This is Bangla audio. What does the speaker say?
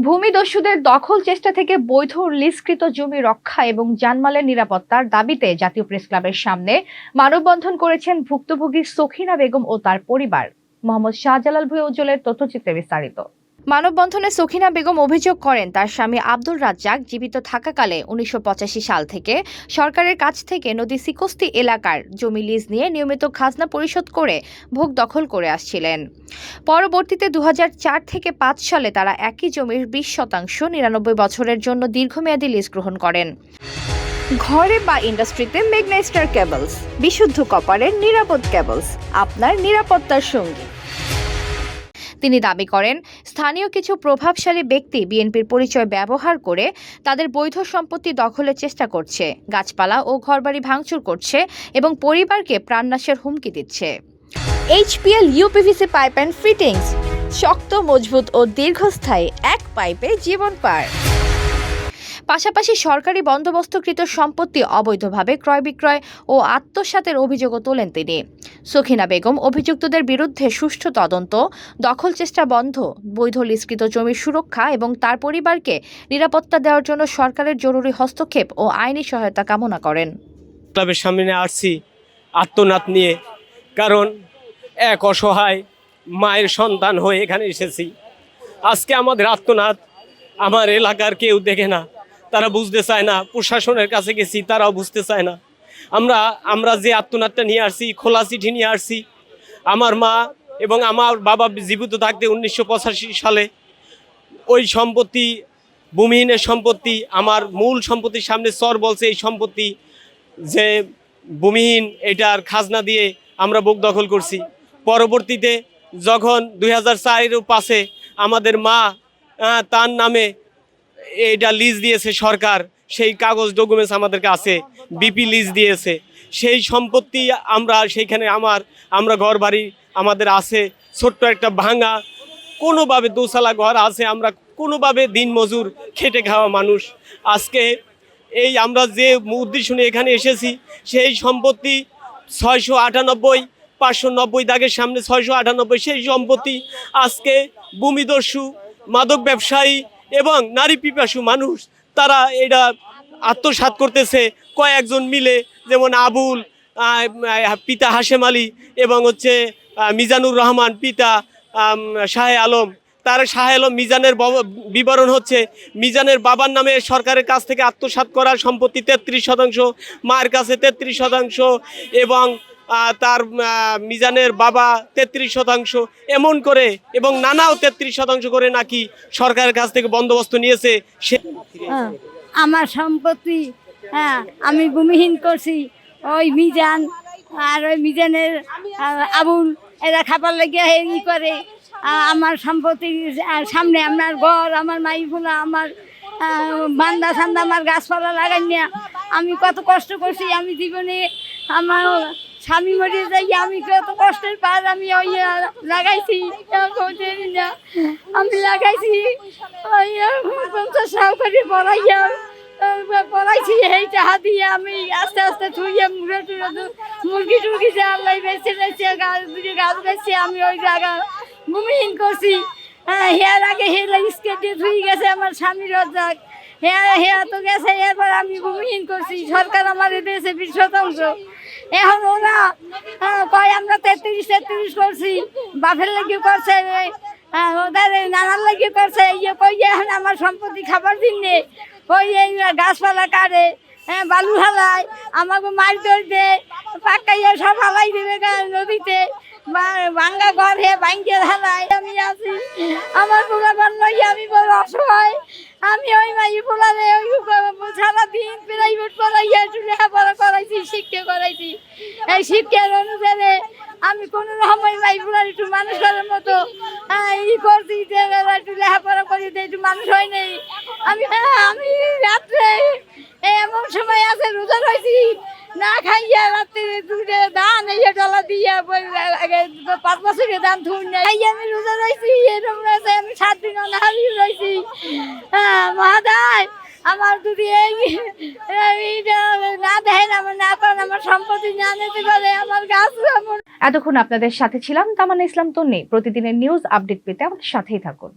ভূমিদস্যুদের দখল চেষ্টা থেকে বৈধ লিজকৃত জমি রক্ষা এবং জানমালের নিরাপত্তার দাবিতে জাতীয় প্রেসক্লাবের সামনে মানববন্ধন করেছেন ভুক্তভোগী সখিনা বেগম ও তার পরিবার। মোহাম্মদ শাহজালাল ভুঁইয়া উজ্জ্বলের তথ্যচিত্রে বিস্তারিত। মানববন্ধনে সখিনা বেগম অভিযোগ করেন, তার স্বামী আব্দুর রাজ্জাক জীবিত থাকাকালে ১৯৮৫ সাল থেকে সরকারের কাছ থেকে নদী সিকস্তি এলাকার জমি লিজ নিয়ে নিয়মিত খাজনা পরিশোধ করে ভোগ দখল করে আসছিলেন। পরবর্তীতে ২০০৪ থেকে ৫ সালে তারা একই জমির ২০% ৯৯ বছরের জন্য দীর্ঘমেয়াদী লিজ গ্রহণ করেন। ঘরে বা ইন্ডাস্ট্রিতে মেঘনা স্টার কেবলস, বিশুদ্ধ কপারের নিরাপদ কেবলস, আপনার নিরাপত্তার সঙ্গী। তিনি দাবি করেন, স্থানীয় কিছু প্রভাবশালী ব্যক্তি বিএনপির পরিচয় ব্যবহার করে তাদের বৈধ সম্পত্তি দখলের চেষ্টা করছে, গাছপালা ও ঘরবাড়ি ভাঙচুর করছে এবং পরিবারকে প্রাণনাশের হুমকি দিচ্ছে। HPL uPVC pipe and fittings, শক্ত, মজবুত ও দীর্ঘস্থায়ী, এক পাইপে জীবন পার। পাশাপাশি সরকারি বন্দোবস্তকৃত সম্পত্তি অবৈধভাবে ক্রয় বিক্রয় ও আত্মসাতের অভিযোগও তোলেন তিনি। সখিনা বেগম অভিযুক্তদের বিরুদ্ধে সুষ্ঠু তদন্ত, দখল চেষ্টা বন্ধ, বৈধ লিজকৃত জমির সুরক্ষা এবং তার পরিবারকে নিরাপত্তা দেওয়ার জন্য সরকারের জরুরি হস্তক্ষেপ ও আইনি সহায়তা কামনা করেন। ক্লাবের সামনে আসছি আত্মনাদ নিয়ে, কারণ এক অসহায় মায়ের সন্তান হয়ে এখানে এসেছি। আজকে আমাদের আত্মনাদ আমার এলাকার কেউ দেখে না, তারা বুঝতে চায় না। প্রশাসনের কাছে গেছি, তারাও বুঝতে চায় না। আমরা যে আত্মনাদটা নিয়ে আসছি, খোলা চিঠি নিয়ে আসছি। আমার মা এবং আমার বাবা জীবিত থাকতে ১৯৮৫ সালে ওই সম্পত্তি, ভূমিহীনের সম্পত্তি, আমার মূল সম্পত্তির সামনে চর বলছে এই সম্পত্তি যে ভূমিহীন, এটার খাজনা দিয়ে আমরা বুক দখল করছি। পরবর্তীতে যখন ২০০৪ পাশে আমাদের মা তার নামে এটা লিজ দিয়েছে সরকার, সেই কাগজ ডকুমেন্টস আমাদের কাছে, বিপি লিজ দিয়েছে। সেই সম্পত্তি আমরা সেইখানে আমরা ঘর বাড়ি আমাদের আছে, ছোট্ট একটা ভাঙা কোনোভাবে দোতলা ঘর আছে। আমরা কোনোভাবে দিন মজুর খেটে খাওয়া মানুষ। আজকে এই আমরা যে উদ্দেশ্য নিয়ে এখানে এসেছি, সেই সম্পত্তি ৬৯৮, ৫৯০ দাগের সামনে ৬৯৮, সেই সম্পত্তি আজকে ভূমিদস্যু, মাদক ব্যবসায়ী এবং নারী পিপাসু মানুষ তারা এটা আত্মসাৎ করতেছে কয়েকজন মিলে, যেমন আবুল, পিতা হাশেম আলী এবং মিজানুর রহমান, পিতা শাহ আলম। তার শাহ আলম মিজানের বিবরণ হচ্ছে মিজানের বাবার নামে সরকারের কাছ থেকে আত্মসাৎ করা সম্পত্তি ৩৩%, মায়ের কাছে ৩৩% এবং তার মিজানের বাবা ৩৩% এমন করে, এবং নানাও ৩৩% করে নাকি সরকারের কাছ থেকে বন্দোবস্ত নিয়েছে। আমার সম্পত্তি আমি ভূমিহীন করছি। ওই মিজান আর ওই মিজানের আবুল এরা খাবার লাগিয়ে ই করে আমার সম্পত্তির সামনে আমার ঘর, আমার মাইফুলা, আমার বান্দা সান্দা, আমার গাছপালা লাগাই না। আমি কত কষ্ট করছি, আমি জীবনে আমার স্বামী মরে যাই, আমি কত কষ্টের পার আমি ওই লাগাইছি, আমি লাগাইছি ৫০ করে পড়াইছি। এই টাকা দিয়ে আমি আস্তে আস্তে থুইয়ে মুরগি টুরগি যে আল্লাহ বেঁচে বেঁচে গাছ বেঁচে আমি ওই জায়গা ভূমিহীন করছি। হেয়ার আগে হেলা স্কেট দিয়ে ধুই গেছে আমার স্বামীর রাজ্জাক, হেয়া তো গেছে, এরপর আমি ভূমিহীন করছি। সরকার আমার দিয়েছে ২০%। এখন ওরা কয় আমরা ৩৩ করছি, বাপের লাগিয়ে করছে, ওদের নানার লাগিয়ে করছে, ইয়ে কই এখন আমার সম্পত্তি খাবার দিন নে, ওই এই গাছপালা কাটে, বালু হালায়, আমাকে মাছ ধরতে পাকাইয়া সব হালাই দেবে নদীতে, ভাঙ্গা ঘর হে ভাঙ্গিয়ে হালায়। আমি আছি, আমার পোলা বান্নই আমি বড় অসহায়। আমি ওই মাই পোলারে ওই সারাদিন প্রাইভেট পড়াইয়া একটু লেখাপড়া করাইছি, শিক্ষা করাইছি। এই শিক্ষার অনুসারে আমি কোনো রকম মাই পোলার একটু মানুষ করার মতো ই করছি, একটু লেখাপড়া করি, একটু মানুষ হয় নাই। আমি রাত্রে এমন সময় আছে রোজা রয়েছি, না খাইয়া রাত্রে দুধে ধান এই ডলা দিয়া ৫ বছরের ধান ধুই নাই, আমি রোজা রয়েছি। এরকম রয়েছে আমি ৭ দিন অনাহারি রয়েছি। মহাদায় আমার যদি না দেখেন, আমার না করেন, আমার সম্পত্তি না নিতে পারে, আমার গাছ। এতক্ষণ আপনাদের সাথে ছিলাম তামান্না ইসলাম তন্নি। প্রতিদিনের নিউজ আপডেট পেতে আমাদের সাথেই থাকুন।